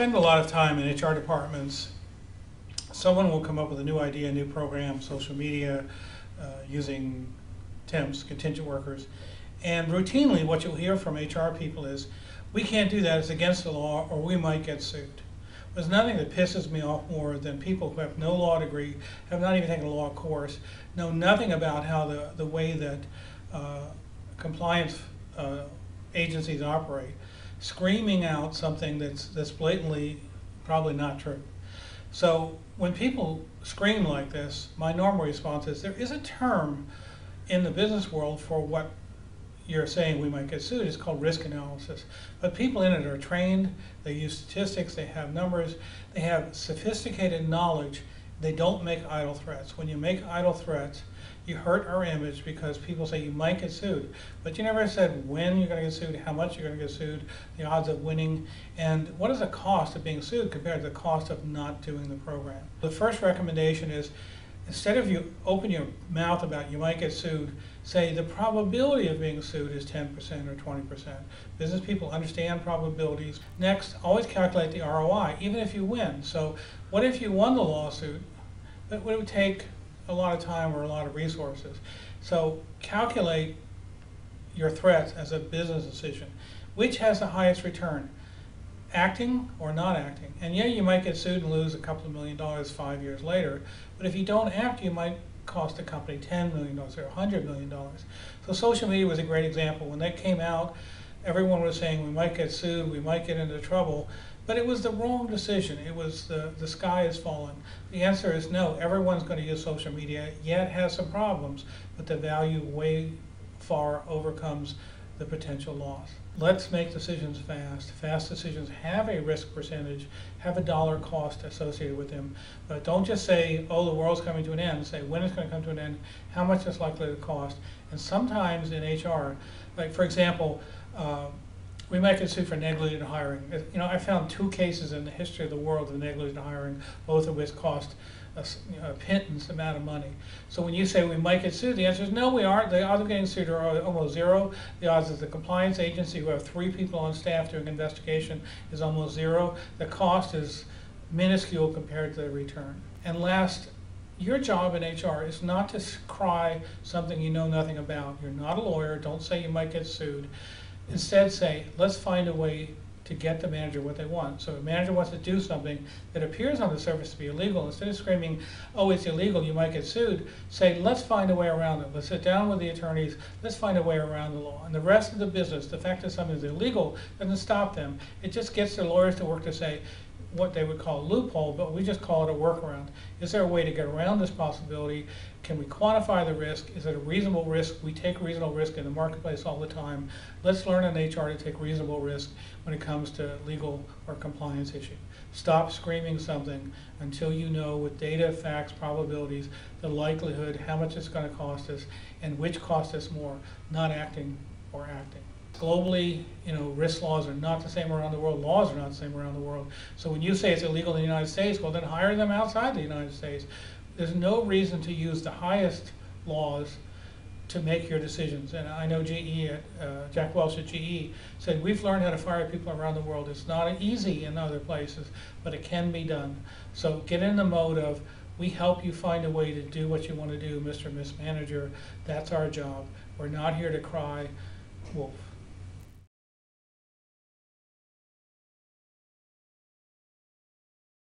spend a lot of time in HR departments. Someone will come up with a new idea, a new program, social media, using temps, contingent workers. And routinely what you'll hear from HR people is, we can't do that, it's against the law, or we might get sued. There's nothing that pisses me off more than people who have no law degree, have not even taken a law course, know nothing about how the way that compliance agencies operate, screaming out something that's blatantly probably not true. So when people scream like this, my normal response is, there is a term in the business world for what you're saying we might get sued. It's called risk analysis. But people in it are trained, they use statistics, they have numbers, they have sophisticated knowledge. They don't make idle threats. When you make idle threats, you hurt our image because people say you might get sued. But you never said when you're going to get sued, how much you're going to get sued, the odds of winning, and what is the cost of being sued compared to the cost of not doing the program. The first recommendation is, instead of you open your mouth about you might get sued, say the probability of being sued is 10% or 20%. Business people understand probabilities. Next, always calculate the ROI, even if you win. So what if you won the lawsuit, but it would take a lot of time or a lot of resources. So calculate your threats as a business decision. Which has the highest return? Acting or not acting? And yeah, you might get sued and lose a couple of $1 million 5 years later, but if you don't act, you might cost the company $10 million or $100 million. So social media was a great example. When that came out, everyone was saying we might get sued, we might get into trouble, but it was the wrong decision. It was the sky is falling. The answer is no, everyone's going to use social media. Yeah, it has some problems, but the value way far overcomes the potential loss. Let's make decisions fast. Fast decisions have a risk percentage, have a dollar cost associated with them, but don't just say, oh, the world's coming to an end. Say when it's going to come to an end, how much it's likely to cost. And sometimes in HR, like for example, we might get sued for negligent hiring. You know, I found 2 cases in the history of the world of negligent hiring, both of which cost a pittance amount of money. So when you say we might get sued, the answer is no, we aren't. The odds of getting sued are almost zero. The odds of the compliance agency who have 3 people on staff doing investigation is almost zero. The cost is minuscule compared to the return. And last, your job in HR is not to cry something you know nothing about. You're not a lawyer. Don't say you might get sued. Instead say, let's find a way to get the manager what they want. So if a manager wants to do something that appears on the surface to be illegal, instead of screaming, oh, it's illegal, you might get sued, say, let's find a way around it. Let's sit down with the attorneys, let's find a way around the law. And the rest of the business, the fact that something is illegal doesn't stop them. It just gets their lawyers to work to say what they would call a loophole, but we just call it a workaround. Is there a way to get around this possibility? Can we quantify the risk? Is it a reasonable risk? We take reasonable risk in the marketplace all the time. Let's learn in HR to take reasonable risk when it comes to legal or compliance issue. Stop screaming something until you know with data, facts, probabilities, the likelihood, how much it's going to cost us, and which costs us more, not acting or acting. Globally, you know, risk laws are not the same around the world. Laws are not the same around the world. So when you say it's illegal in the United States, well then hire them outside the United States. There's no reason to use the highest laws to make your decisions. And I know Jack Welch at GE said, we've learned how to fire people around the world. It's not easy in other places, but it can be done. So get in the mode of, we help you find a way to do what you want to do, Mr. and Miss Manager. That's our job. We're not here to cry wolf.